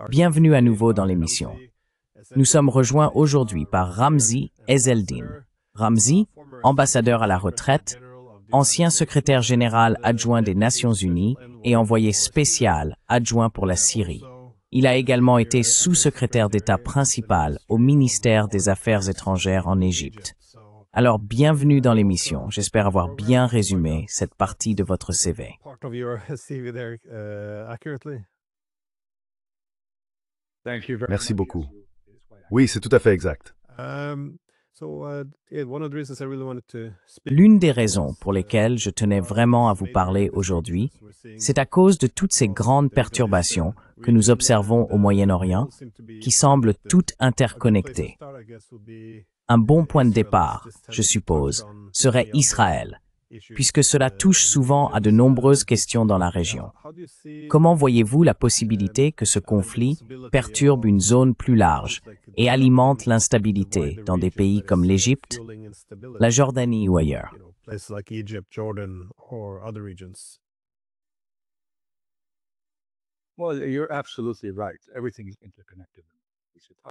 Bienvenue à nouveau dans l'émission. Nous sommes rejoints aujourd'hui par Ramzi Ezzeldin. Ramzi, ambassadeur à la retraite, ancien secrétaire général adjoint des Nations Unies et envoyé spécial adjoint pour la Syrie. Il a également été sous-secrétaire d'État principal au ministère des Affaires étrangères en Égypte. Alors, bienvenue dans l'émission. J'espère avoir bien résumé cette partie de votre CV. Merci beaucoup. Oui, c'est tout à fait exact. L'une des raisons pour lesquelles je tenais vraiment à vous parler aujourd'hui, c'est à cause de toutes ces grandes perturbations que nous observons au Moyen-Orient, qui semblent toutes interconnectées. Un bon point de départ, je suppose, serait Israël, puisque cela touche souvent à de nombreuses questions dans la région. Comment voyez-vous la possibilité que ce conflit perturbe une zone plus large et alimente l'instabilité dans des pays comme l'Égypte, la Jordanie ou ailleurs?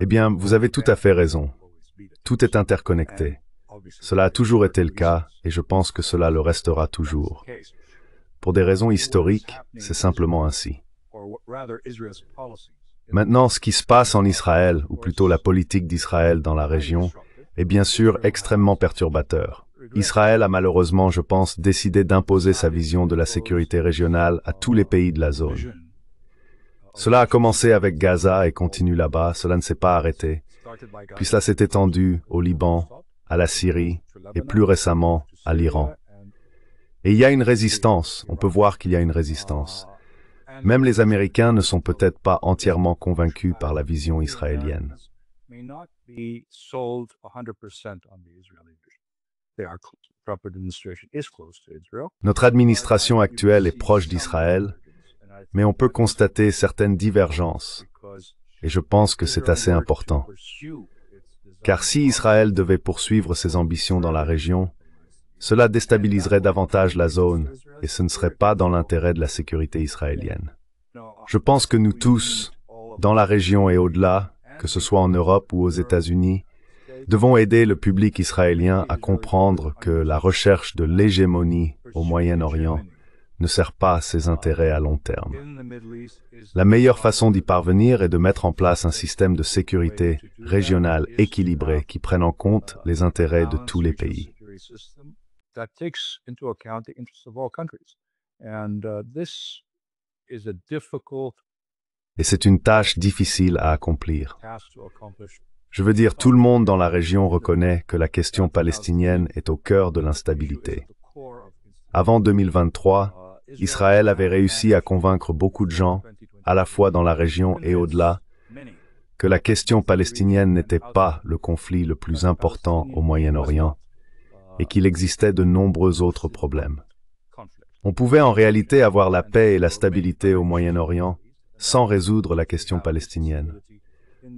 Eh bien, vous avez tout à fait raison. Tout est interconnecté. Cela a toujours été le cas et je pense que cela le restera toujours. Pour des raisons historiques, c'est simplement ainsi. Maintenant, ce qui se passe en Israël, ou plutôt la politique d'Israël dans la région, est bien sûr extrêmement perturbateur. Israël a malheureusement, je pense, décidé d'imposer sa vision de la sécurité régionale à tous les pays de la zone. Cela a commencé avec Gaza et continue là-bas, cela ne s'est pas arrêté. Puis cela s'est étendu au Liban, à la Syrie et plus récemment à l'Iran. Et il y a une résistance, on peut voir qu'il y a une résistance. Même les Américains ne sont peut-être pas entièrement convaincus par la vision israélienne. Notre administration actuelle est proche d'Israël, mais on peut constater certaines divergences, et je pense que c'est assez important. Car si Israël devait poursuivre ses ambitions dans la région, cela déstabiliserait davantage la zone et ce ne serait pas dans l'intérêt de la sécurité israélienne. Je pense que nous tous, dans la région et au-delà, que ce soit en Europe ou aux États-Unis, devons aider le public israélien à comprendre que la recherche de l'hégémonie au Moyen-Orient ne sert pas à ses intérêts à long terme. La meilleure façon d'y parvenir est de mettre en place un système de sécurité régional équilibré qui prenne en compte les intérêts de tous les pays. Et c'est une tâche difficile à accomplir. Je veux dire, tout le monde dans la région reconnaît que la question palestinienne est au cœur de l'instabilité. Avant 2023, Israël avait réussi à convaincre beaucoup de gens, à la fois dans la région et au-delà, que la question palestinienne n'était pas le conflit le plus important au Moyen-Orient et qu'il existait de nombreux autres problèmes. On pouvait en réalité avoir la paix et la stabilité au Moyen-Orient sans résoudre la question palestinienne.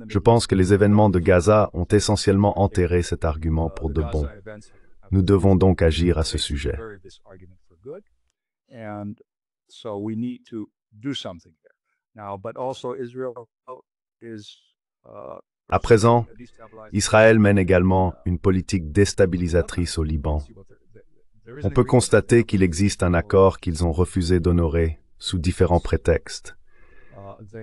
Je pense que les événements de Gaza ont essentiellement enterré cet argument pour de bon. Nous devons donc agir à ce sujet. À présent, Israël mène également une politique déstabilisatrice au Liban. On peut constater qu'il existe un accord qu'ils ont refusé d'honorer sous différents prétextes.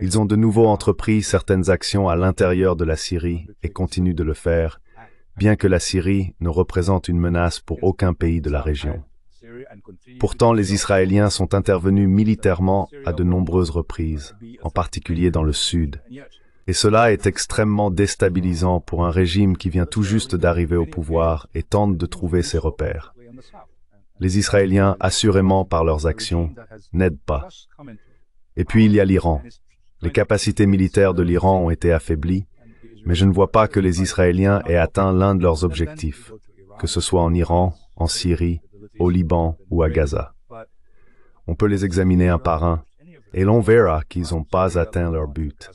Ils ont de nouveau entrepris certaines actions à l'intérieur de la Syrie et continuent de le faire, bien que la Syrie ne représente une menace pour aucun pays de la région. Pourtant, les Israéliens sont intervenus militairement à de nombreuses reprises, en particulier dans le sud. Et cela est extrêmement déstabilisant pour un régime qui vient tout juste d'arriver au pouvoir et tente de trouver ses repères. Les Israéliens, assurément par leurs actions, n'aident pas. Et puis il y a l'Iran. Les capacités militaires de l'Iran ont été affaiblies, mais je ne vois pas que les Israéliens aient atteint l'un de leurs objectifs, que ce soit en Iran, en Syrie, au Liban ou à Gaza. On peut les examiner un par un, et l'on verra qu'ils n'ont pas atteint leur but.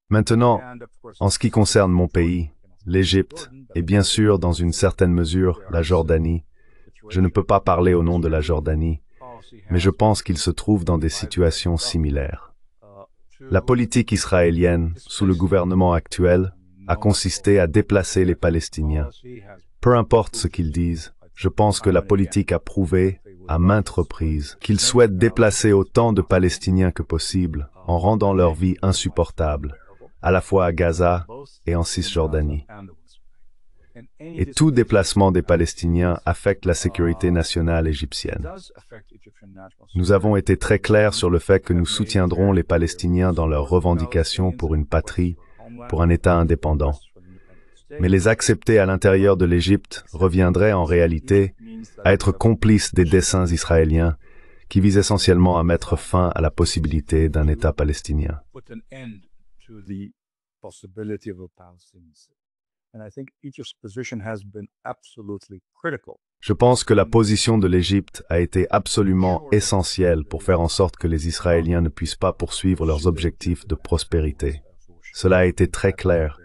Maintenant, en ce qui concerne mon pays, l'Égypte, et bien sûr, dans une certaine mesure, la Jordanie, Je ne peux pas parler au nom de la Jordanie, mais je pense qu'ils se trouvent dans des situations similaires. La politique israélienne, sous le gouvernement actuel, a consisté à déplacer les Palestiniens. Peu importe ce qu'ils disent, je pense que la politique a prouvé, à maintes reprises, qu'ils souhaitent déplacer autant de Palestiniens que possible, en rendant leur vie insupportable, à la fois à Gaza et en Cisjordanie. Et tout déplacement des Palestiniens affecte la sécurité nationale égyptienne. Nous avons été très clairs sur le fait que nous soutiendrons les Palestiniens dans leurs revendications pour une patrie, pour un État indépendant. Mais les accepter à l'intérieur de l'Égypte reviendrait en réalité à être complice des desseins israéliens qui visent essentiellement à mettre fin à la possibilité d'un État palestinien. Je pense que la position de l'Égypte a été absolument essentielle pour faire en sorte que les Israéliens ne puissent pas poursuivre leurs objectifs de prospérité. Cela a été très clair.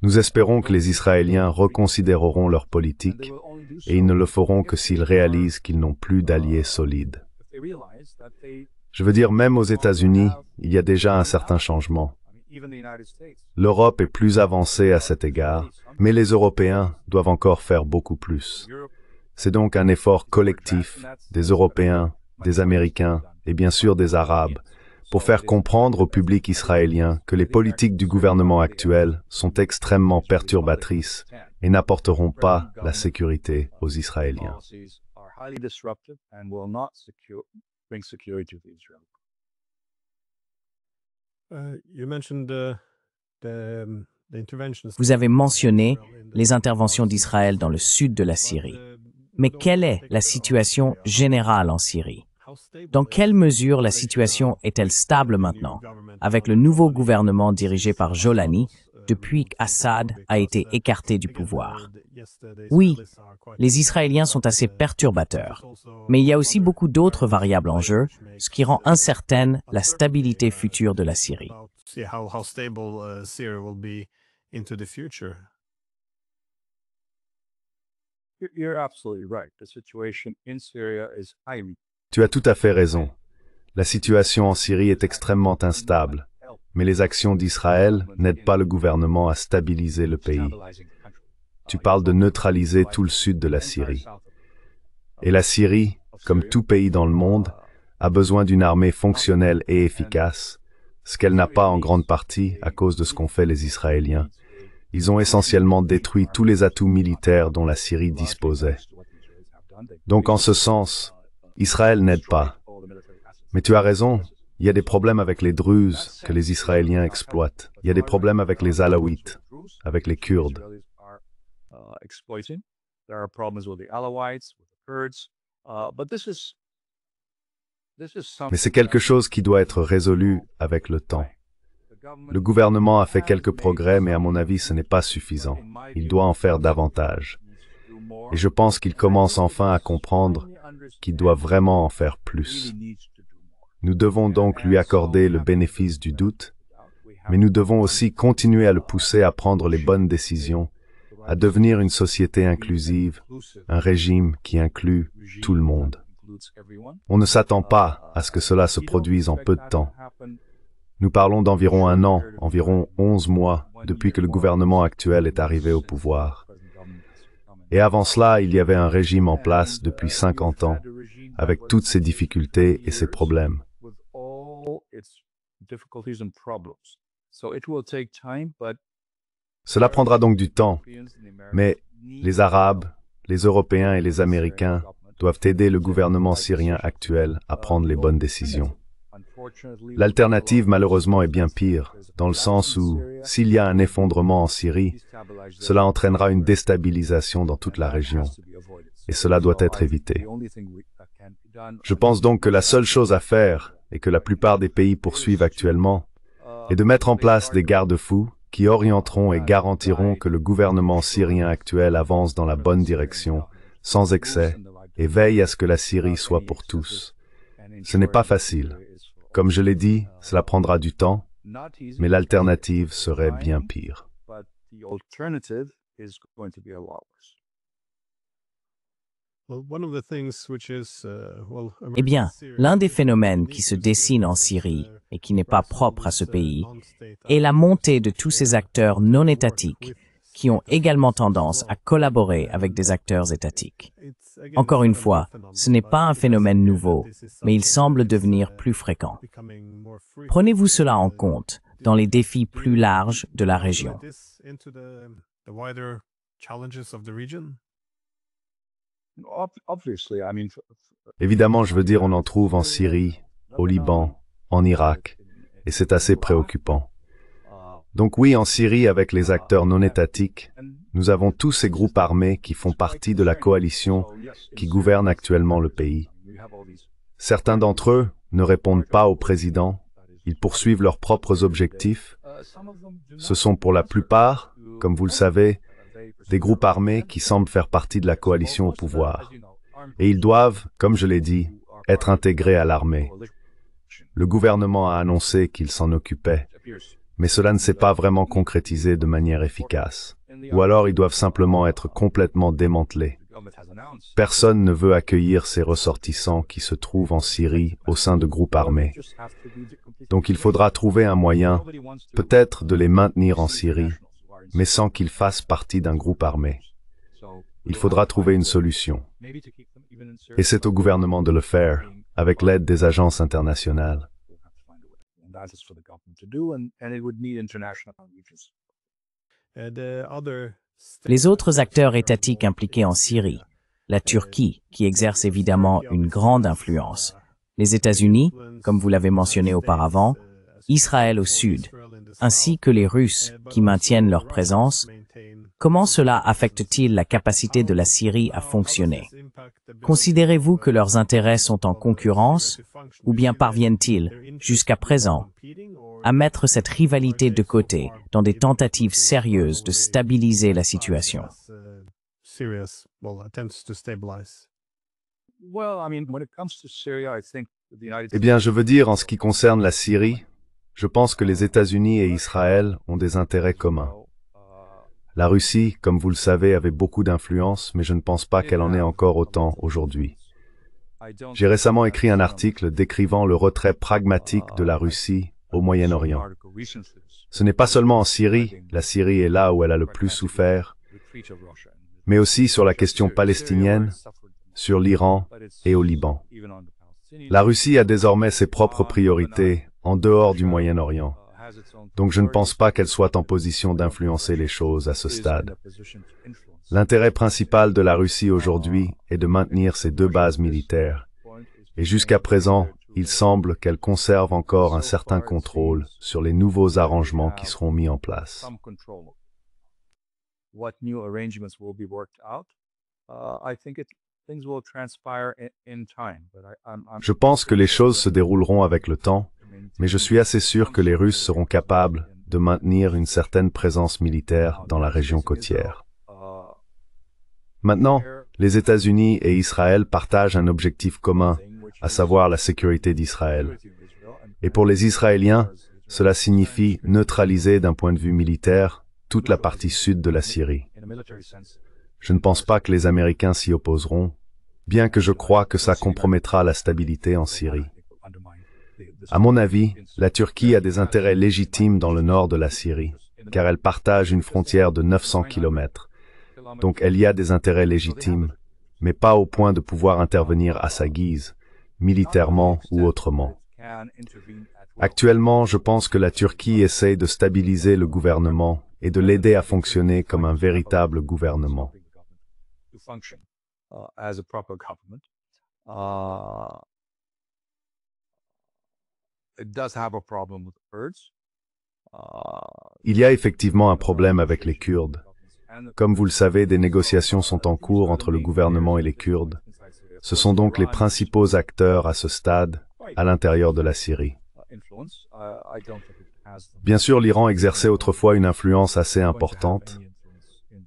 Nous espérons que les Israéliens reconsidéreront leur politique et ils ne le feront que s'ils réalisent qu'ils n'ont plus d'alliés solides. Je veux dire, même aux États-Unis, il y a déjà un certain changement. L'Europe est plus avancée à cet égard, mais les Européens doivent encore faire beaucoup plus. C'est donc un effort collectif des Européens, des Américains et bien sûr des Arabes pour faire comprendre au public israélien que les politiques du gouvernement actuel sont extrêmement perturbatrices et n'apporteront pas la sécurité aux Israéliens. Vous avez mentionné les interventions d'Israël dans le sud de la Syrie. Mais quelle est la situation générale en Syrie? Dans quelle mesure la situation est-elle stable maintenant, avec le nouveau gouvernement dirigé par Jolani depuis qu'Assad a été écarté du pouvoir? Oui, les Israéliens sont assez perturbateurs, mais il y a aussi beaucoup d'autres variables en jeu, ce qui rend incertaine la stabilité future de la Syrie. Tu as tout à fait raison. La situation en Syrie est extrêmement instable, mais les actions d'Israël n'aident pas le gouvernement à stabiliser le pays. Tu parles de neutraliser tout le sud de la Syrie. Et la Syrie, comme tout pays dans le monde, a besoin d'une armée fonctionnelle et efficace, ce qu'elle n'a pas en grande partie à cause de ce qu'ont fait les Israéliens. Ils ont essentiellement détruit tous les atouts militaires dont la Syrie disposait. Donc en ce sens, Israël n'aide pas. Mais tu as raison, il y a des problèmes avec les Druzes que les Israéliens exploitent. Il y a des problèmes avec les Alaouites, avec les Kurdes. Mais c'est quelque chose qui doit être résolu avec le temps. Le gouvernement a fait quelques progrès, mais à mon avis, ce n'est pas suffisant. Il doit en faire davantage. Et je pense qu'il commence enfin à comprendre qu'il doit vraiment en faire plus. Nous devons donc lui accorder le bénéfice du doute, mais nous devons aussi continuer à le pousser à prendre les bonnes décisions, à devenir une société inclusive, un régime qui inclut tout le monde. On ne s'attend pas à ce que cela se produise en peu de temps. Nous parlons d'environ 1 an, environ 11 mois, depuis que le gouvernement actuel est arrivé au pouvoir. Et avant cela, il y avait un régime en place depuis 50 ans, avec toutes ses difficultés et ses problèmes. Cela prendra donc du temps, mais les Arabes, les Européens et les Américains doivent aider le gouvernement syrien actuel à prendre les bonnes décisions. L'alternative, malheureusement, est bien pire, dans le sens où, s'il y a un effondrement en Syrie, cela entraînera une déstabilisation dans toute la région, et cela doit être évité. Je pense donc que la seule chose à faire, et que la plupart des pays poursuivent actuellement, est de mettre en place des garde-fous qui orienteront et garantiront que le gouvernement syrien actuel avance dans la bonne direction, sans excès, et veille à ce que la Syrie soit pour tous. Ce n'est pas facile. Comme je l'ai dit, cela prendra du temps, mais l'alternative serait bien pire. Eh bien, l'un des phénomènes qui se dessine en Syrie et qui n'est pas propre à ce pays est la montée de tous ces acteurs non étatiques qui ont également tendance à collaborer avec des acteurs étatiques. Encore une fois, ce n'est pas un phénomène nouveau, mais il semble devenir plus fréquent. Prenez-vous cela en compte dans les défis plus larges de la région. Évidemment, je veux dire, on en trouve en Syrie, au Liban, en Irak, et c'est assez préoccupant. Donc oui, en Syrie, avec les acteurs non étatiques, nous avons tous ces groupes armés qui font partie de la coalition qui gouverne actuellement le pays. Certains d'entre eux ne répondent pas au président, ils poursuivent leurs propres objectifs. Ce sont pour la plupart, comme vous le savez, des groupes armés qui semblent faire partie de la coalition au pouvoir. Et ils doivent, comme je l'ai dit, être intégrés à l'armée. Le gouvernement a annoncé qu'il s'en occupait, mais cela ne s'est pas vraiment concrétisé de manière efficace. Ou alors ils doivent simplement être complètement démantelés. Personne ne veut accueillir ces ressortissants qui se trouvent en Syrie au sein de groupes armés. Donc il faudra trouver un moyen, peut-être de les maintenir en Syrie, mais sans qu'ils fassent partie d'un groupe armé. Il faudra trouver une solution. Et c'est au gouvernement de le faire, avec l'aide des agences internationales. Les autres acteurs étatiques impliqués en Syrie, la Turquie, qui exerce évidemment une grande influence, les États-Unis, comme vous l'avez mentionné auparavant, Israël au sud, ainsi que les Russes qui maintiennent leur présence, comment cela affecte-t-il la capacité de la Syrie à fonctionner? Considérez-vous que leurs intérêts sont en concurrence, ou bien parviennent-ils, jusqu'à présent, à mettre cette rivalité de côté dans des tentatives sérieuses de stabiliser la situation? Eh bien, je veux dire, en ce qui concerne la Syrie, je pense que les États-Unis et Israël ont des intérêts communs. La Russie, comme vous le savez, avait beaucoup d'influence, mais je ne pense pas qu'elle en ait encore autant aujourd'hui. J'ai récemment écrit un article décrivant le retrait pragmatique de la Russie au Moyen-Orient. Ce n'est pas seulement en Syrie, la Syrie est là où elle a le plus souffert, mais aussi sur la question palestinienne, sur l'Iran et au Liban. La Russie a désormais ses propres priorités en dehors du Moyen-Orient. Donc je ne pense pas qu'elle soit en position d'influencer les choses à ce stade. L'intérêt principal de la Russie aujourd'hui est de maintenir ses deux bases militaires. Et jusqu'à présent, il semble qu'elle conserve encore un certain contrôle sur les nouveaux arrangements qui seront mis en place. Je pense que les choses se dérouleront avec le temps, mais je suis assez sûr que les Russes seront capables de maintenir une certaine présence militaire dans la région côtière. Maintenant, les États-Unis et Israël partagent un objectif commun, à savoir la sécurité d'Israël. Et pour les Israéliens, cela signifie neutraliser d'un point de vue militaire toute la partie sud de la Syrie. Je ne pense pas que les Américains s'y opposeront, bien que je crois que ça compromettra la stabilité en Syrie. À mon avis, la Turquie a des intérêts légitimes dans le nord de la Syrie, car elle partage une frontière de 900 km. Donc elle y a des intérêts légitimes, mais pas au point de pouvoir intervenir à sa guise, militairement ou autrement. Actuellement, je pense que la Turquie essaye de stabiliser le gouvernement et de l'aider à fonctionner comme un véritable gouvernement. Il y a effectivement un problème avec les Kurdes. Comme vous le savez, des négociations sont en cours entre le gouvernement et les Kurdes. Ce sont donc les principaux acteurs à ce stade, à l'intérieur de la Syrie. Bien sûr, l'Iran exerçait autrefois une influence assez importante.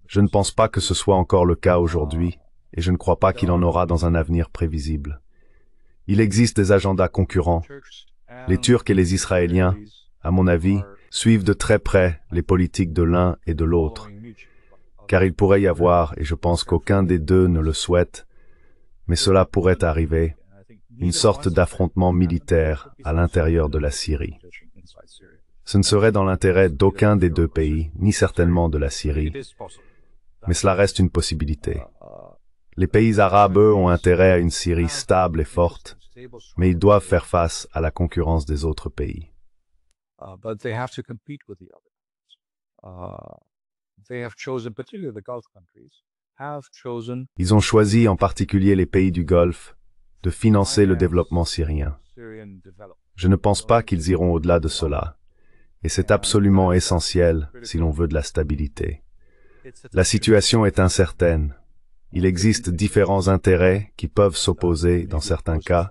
Je ne pense pas que ce soit encore le cas aujourd'hui, et je ne crois pas qu'il en aura dans un avenir prévisible. Il existe des agendas concurrents. Les Turcs et les Israéliens, à mon avis, suivent de très près les politiques de l'un et de l'autre. Car il pourrait y avoir, et je pense qu'aucun des deux ne le souhaite, mais cela pourrait arriver, une sorte d'affrontement militaire à l'intérieur de la Syrie. Ce ne serait dans l'intérêt d'aucun des deux pays, ni certainement de la Syrie, mais cela reste une possibilité. Les pays arabes, eux, ont intérêt à une Syrie stable et forte, mais ils doivent faire face à la concurrence des autres pays. Ils ont choisi, en particulier les pays du Golfe, de financer le développement syrien. Je ne pense pas qu'ils iront au-delà de cela, et c'est absolument essentiel si l'on veut de la stabilité. La situation est incertaine. Il existe différents intérêts qui peuvent s'opposer dans certains cas,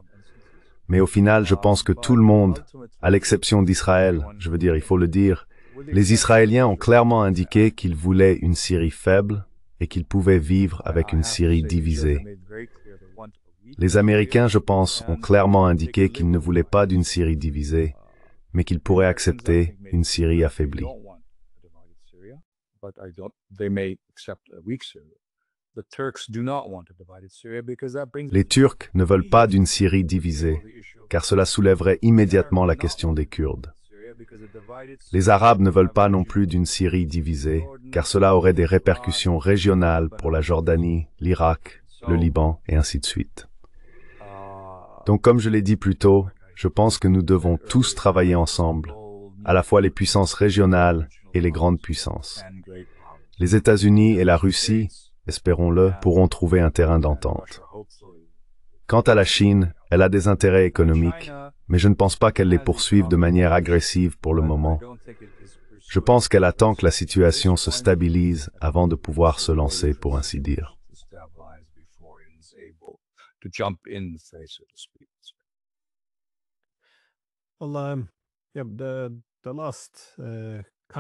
mais au final, je pense que tout le monde, à l'exception d'Israël, je veux dire, il faut le dire, les Israéliens ont clairement indiqué qu'ils voulaient une Syrie faible et qu'ils pouvaient vivre avec une Syrie divisée. Les Américains, je pense, ont clairement indiqué qu'ils ne voulaient pas d'une Syrie divisée, mais qu'ils pourraient accepter une Syrie affaiblie. Les Turcs ne veulent pas d'une Syrie divisée, car cela soulèverait immédiatement la question des Kurdes. Les Arabes ne veulent pas non plus d'une Syrie divisée, car cela aurait des répercussions régionales pour la Jordanie, l'Irak, le Liban, et ainsi de suite. Donc, comme je l'ai dit plus tôt, je pense que nous devons tous travailler ensemble, à la fois les puissances régionales et les grandes puissances. Les États-Unis et la Russie, espérons-le, pourront trouver un terrain d'entente. Quant à la Chine, elle a des intérêts économiques, mais je ne pense pas qu'elle les poursuive de manière agressive pour le moment. Je pense qu'elle attend que la situation se stabilise avant de pouvoir se lancer, pour ainsi dire.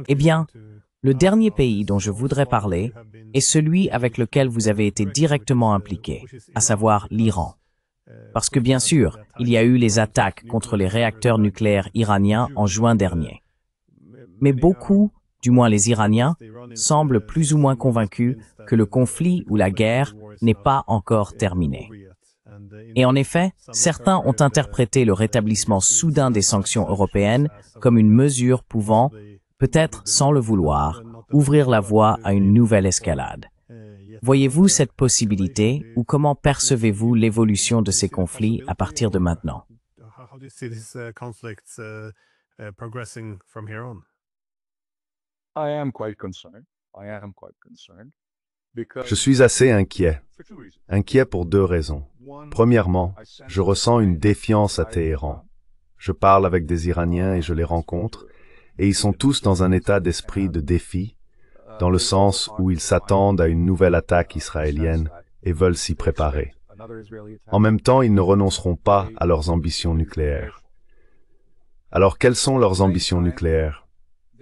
Eh bien, le dernier pays dont je voudrais parler est celui avec lequel vous avez été directement impliqué, à savoir l'Iran. Parce que bien sûr, il y a eu les attaques contre les réacteurs nucléaires iraniens en juin dernier. Mais beaucoup, du moins les Iraniens, semblent plus ou moins convaincus que le conflit ou la guerre n'est pas encore terminé. Et en effet, certains ont interprété le rétablissement soudain des sanctions européennes comme une mesure pouvant, peut-être sans le vouloir, ouvrir la voie à une nouvelle escalade. Voyez-vous cette possibilité ou comment percevez-vous l'évolution de ces conflits à partir de maintenant? Je suis assez inquiet. Inquiet pour deux raisons. Premièrement, je ressens une défiance à Téhéran. Je parle avec des Iraniens et je les rencontre, et ils sont tous dans un état d'esprit de défi, dans le sens où ils s'attendent à une nouvelle attaque israélienne et veulent s'y préparer. En même temps, ils ne renonceront pas à leurs ambitions nucléaires. Alors, quelles sont leurs ambitions nucléaires?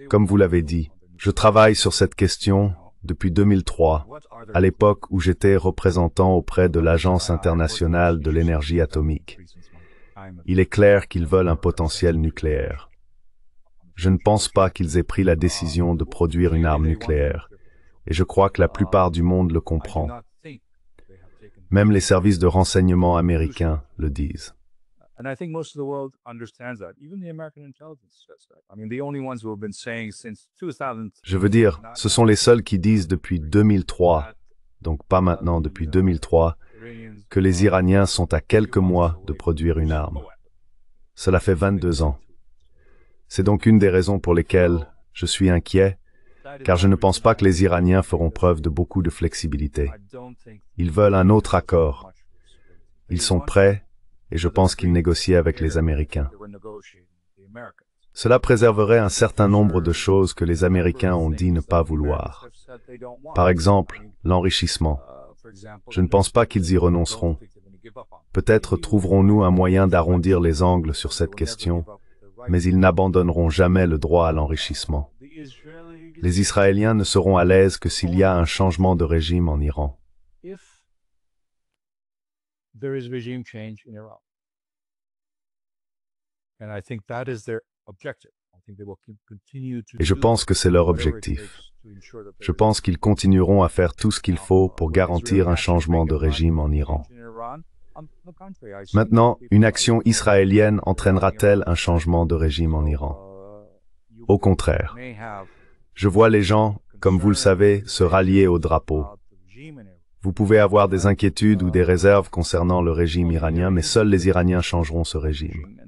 Comme vous l'avez dit, je travaille sur cette question depuis 2003, à l'époque où j'étais représentant auprès de l'Agence internationale de l'énergie atomique. Il est clair qu'ils veulent un potentiel nucléaire. Je ne pense pas qu'ils aient pris la décision de produire une arme nucléaire, et je crois que la plupart du monde le comprend. Même les services de renseignement américains le disent. Je veux dire, ce sont les seuls qui disent depuis 2003, donc pas maintenant, depuis 2003, que les Iraniens sont à quelques mois de produire une arme. Cela fait 22 ans. C'est donc une des raisons pour lesquelles je suis inquiet, car je ne pense pas que les Iraniens feront preuve de beaucoup de flexibilité. Ils veulent un autre accord. Ils sont prêts, et je pense qu'ils négocient avec les Américains. Cela préserverait un certain nombre de choses que les Américains ont dit ne pas vouloir. Par exemple, l'enrichissement. Je ne pense pas qu'ils y renonceront. Peut-être trouverons-nous un moyen d'arrondir les angles sur cette question, mais ils n'abandonneront jamais le droit à l'enrichissement. Les Israéliens ne seront à l'aise que s'il y a un changement de régime en Iran. Et je pense que c'est leur objectif. Je pense qu'ils continueront à faire tout ce qu'il faut pour garantir un changement de régime en Iran. Maintenant, une action israélienne entraînera-t-elle un changement de régime en Iran? Au contraire. Je vois les gens, comme vous le savez, se rallier au drapeau. Vous pouvez avoir des inquiétudes ou des réserves concernant le régime iranien, mais seuls les Iraniens changeront ce régime.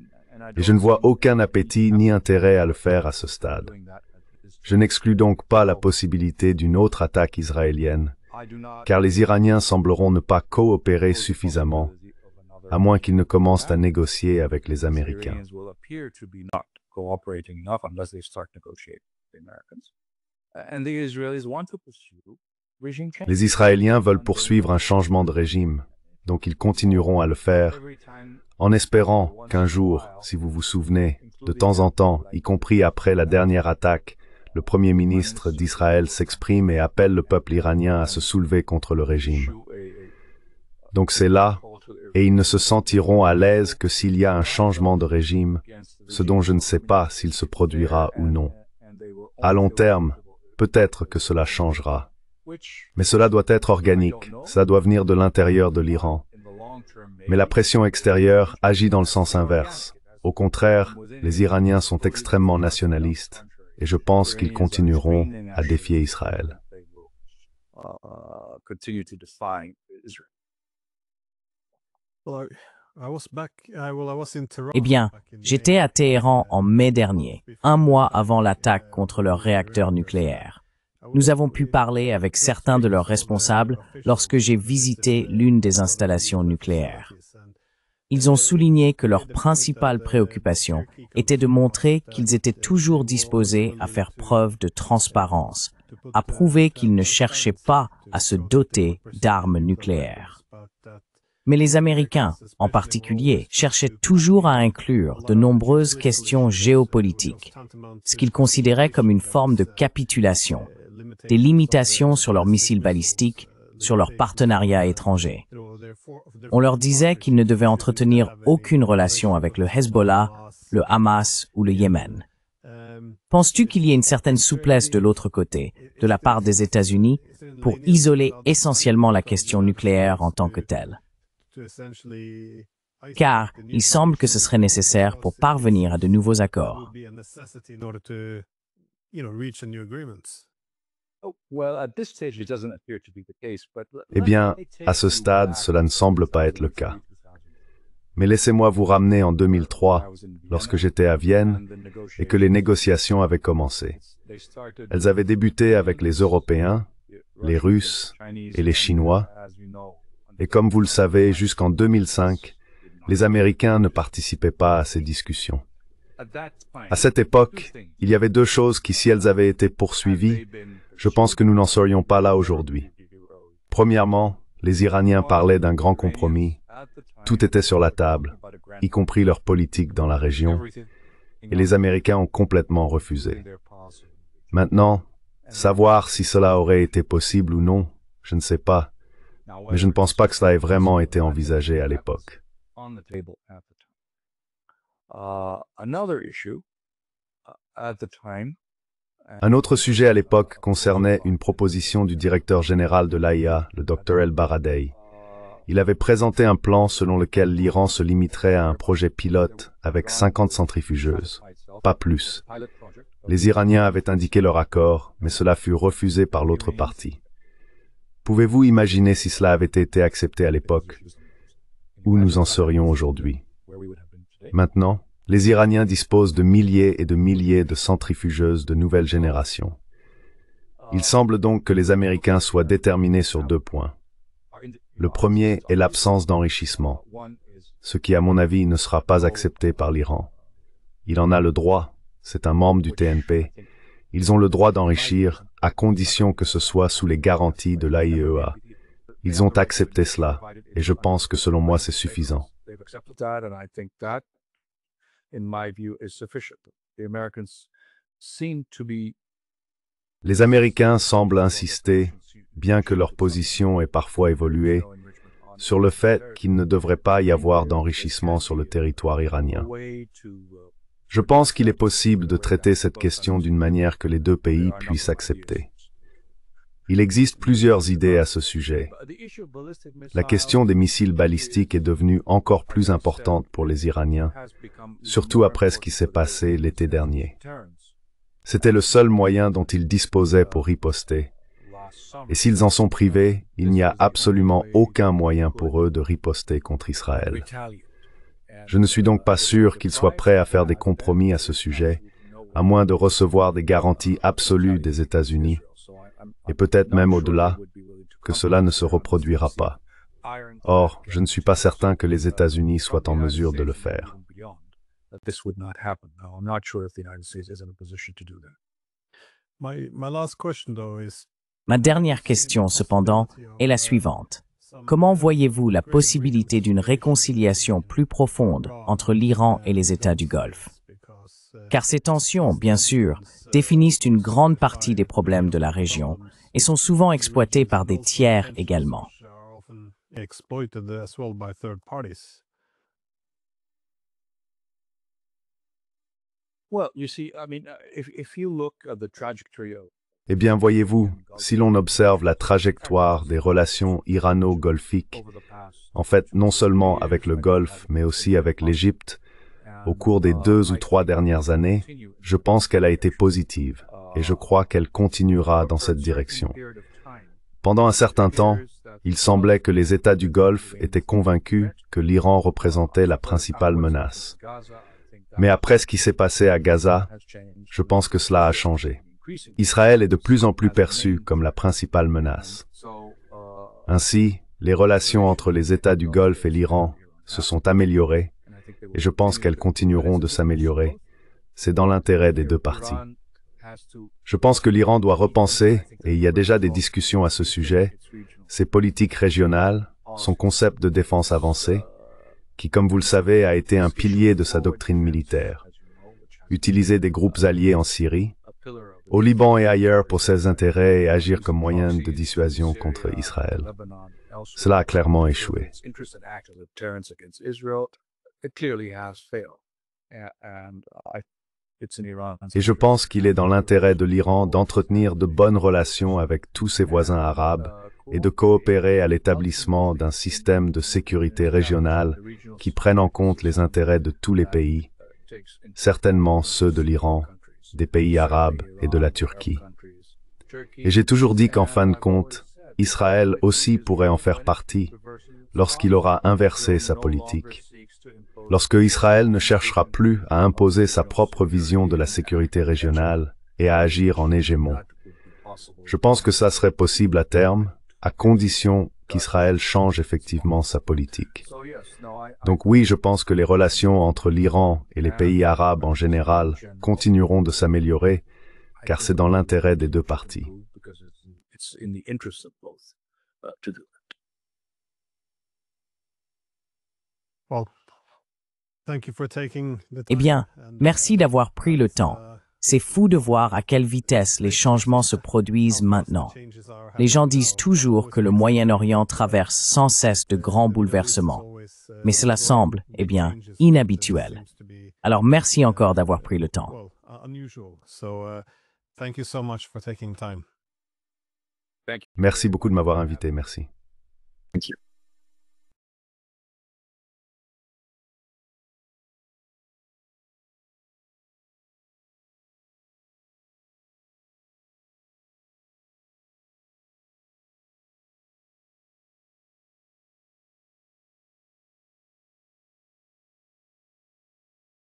Et je ne vois aucun appétit ni intérêt à le faire à ce stade. Je n'exclus donc pas la possibilité d'une autre attaque israélienne, car les Iraniens sembleront ne pas coopérer suffisamment, à moins qu'ils ne commencent à négocier avec les Américains. Les Israéliens veulent poursuivre un changement de régime, donc ils continueront à le faire, en espérant qu'un jour, si vous vous souvenez, de temps en temps, y compris après la dernière attaque, le Premier ministre d'Israël s'exprime et appelle le peuple iranien à se soulever contre le régime. Donc c'est là, et ils ne se sentiront à l'aise que s'il y a un changement de régime, ce dont je ne sais pas s'il se produira ou non. À long terme, peut-être que cela changera. Mais cela doit être organique, cela doit venir de l'intérieur de l'Iran. Mais la pression extérieure agit dans le sens inverse. Au contraire, les Iraniens sont extrêmement nationalistes, et je pense qu'ils continueront à défier Israël. Eh bien, j'étais à Téhéran en mai dernier, un mois avant l'attaque contre leur réacteur nucléaire. Nous avons pu parler avec certains de leurs responsables lorsque j'ai visité l'une des installations nucléaires. Ils ont souligné que leur principale préoccupation était de montrer qu'ils étaient toujours disposés à faire preuve de transparence, à prouver qu'ils ne cherchaient pas à se doter d'armes nucléaires. Mais les Américains, en particulier, cherchaient toujours à inclure de nombreuses questions géopolitiques, ce qu'ils considéraient comme une forme de capitulation, des limitations sur leurs missiles balistiques, sur leurs partenariats étrangers. On leur disait qu'ils ne devaient entretenir aucune relation avec le Hezbollah, le Hamas ou le Yémen. Penses-tu qu'il y ait une certaine souplesse de l'autre côté, de la part des États-Unis, pour isoler essentiellement la question nucléaire en tant que telle? Car il semble que ce serait nécessaire pour parvenir à de nouveaux accords. Eh bien, à ce stade, cela ne semble pas être le cas. Mais laissez-moi vous ramener en 2003, lorsque j'étais à Vienne, et que les négociations avaient commencé. Elles avaient débuté avec les Européens, les Russes et les Chinois, et comme vous le savez, jusqu'en 2005, les Américains ne participaient pas à ces discussions. À cette époque, il y avait deux choses qui, si elles avaient été poursuivies, je pense que nous n'en serions pas là aujourd'hui. Premièrement, les Iraniens parlaient d'un grand compromis. Tout était sur la table, y compris leur politique dans la région, et les Américains ont complètement refusé. Maintenant, savoir si cela aurait été possible ou non, je ne sais pas, mais je ne pense pas que cela ait vraiment été envisagé à l'époque. Un autre sujet à l'époque concernait une proposition du directeur général de l'AIA, le Dr El-Baradei. Il avait présenté un plan selon lequel l'Iran se limiterait à un projet pilote avec 50 centrifugeuses, pas plus. Les Iraniens avaient indiqué leur accord, mais cela fut refusé par l'autre partie. Pouvez-vous imaginer si cela avait été accepté à l'époque? Où nous en serions aujourd'hui? Maintenant, les Iraniens disposent de milliers et de milliers de centrifugeuses de nouvelle génération. Il semble donc que les Américains soient déterminés sur deux points. Le premier est l'absence d'enrichissement, ce qui, à mon avis, ne sera pas accepté par l'Iran. Il en a le droit, c'est un membre du TNP. Ils ont le droit d'enrichir, à condition que ce soit sous les garanties de l'AIEA. Ils ont accepté cela, et je pense que selon moi c'est suffisant. Les Américains semblent insister, bien que leur position ait parfois évolué, sur le fait qu'il ne devrait pas y avoir d'enrichissement sur le territoire iranien. Je pense qu'il est possible de traiter cette question d'une manière que les deux pays puissent accepter. Il existe plusieurs idées à ce sujet. La question des missiles balistiques est devenue encore plus importante pour les Iraniens, surtout après ce qui s'est passé l'été dernier. C'était le seul moyen dont ils disposaient pour riposter. Et s'ils en sont privés, il n'y a absolument aucun moyen pour eux de riposter contre Israël. Je ne suis donc pas sûr qu'ils soient prêts à faire des compromis à ce sujet, à moins de recevoir des garanties absolues des États-Unis, et peut-être même au-delà, que cela ne se reproduira pas. Or, je ne suis pas certain que les États-Unis soient en mesure de le faire. Ma dernière question, cependant, est la suivante. Comment voyez-vous la possibilité d'une réconciliation plus profonde entre l'Iran et les États du Golfe? Car ces tensions, bien sûr, définissent une grande partie des problèmes de la région et sont souvent exploitées par des tiers également. Eh bien, voyez-vous, si l'on observe la trajectoire des relations irano-golfiques, en fait, non seulement avec le Golfe, mais aussi avec l'Égypte, au cours des 2 ou 3 dernières années, je pense qu'elle a été positive, et je crois qu'elle continuera dans cette direction. Pendant un certain temps, il semblait que les États du Golfe étaient convaincus que l'Iran représentait la principale menace. Mais après ce qui s'est passé à Gaza, je pense que cela a changé. Israël est de plus en plus perçu comme la principale menace. Ainsi, les relations entre les États du Golfe et l'Iran se sont améliorées, et je pense qu'elles continueront de s'améliorer. C'est dans l'intérêt des deux parties. Je pense que l'Iran doit repenser, et il y a déjà des discussions à ce sujet, ses politiques régionales, son concept de défense avancée, qui, comme vous le savez, a été un pilier de sa doctrine militaire. Utiliser des groupes alliés en Syrie, au Liban et ailleurs pour ses intérêts et agir comme moyen de dissuasion contre Israël. Cela a clairement échoué. Et je pense qu'il est dans l'intérêt de l'Iran d'entretenir de bonnes relations avec tous ses voisins arabes et de coopérer à l'établissement d'un système de sécurité régionale qui prenne en compte les intérêts de tous les pays, certainement ceux de l'Iran, des pays arabes et de la Turquie. Et j'ai toujours dit qu'en fin de compte, Israël aussi pourrait en faire partie lorsqu'il aura inversé sa politique. Lorsque Israël ne cherchera plus à imposer sa propre vision de la sécurité régionale et à agir en hégémon. Je pense que ça serait possible à terme, à condition qu'Israël change effectivement sa politique. Donc oui, je pense que les relations entre l'Iran et les pays arabes en général continueront de s'améliorer, car c'est dans l'intérêt des deux parties. Eh bien, merci d'avoir pris le temps. C'est fou de voir à quelle vitesse les changements se produisent maintenant. Les gens disent toujours que le Moyen-Orient traverse sans cesse de grands bouleversements. Mais cela semble, eh bien, inhabituel. Alors merci encore d'avoir pris le temps. Merci beaucoup de m'avoir invité, merci.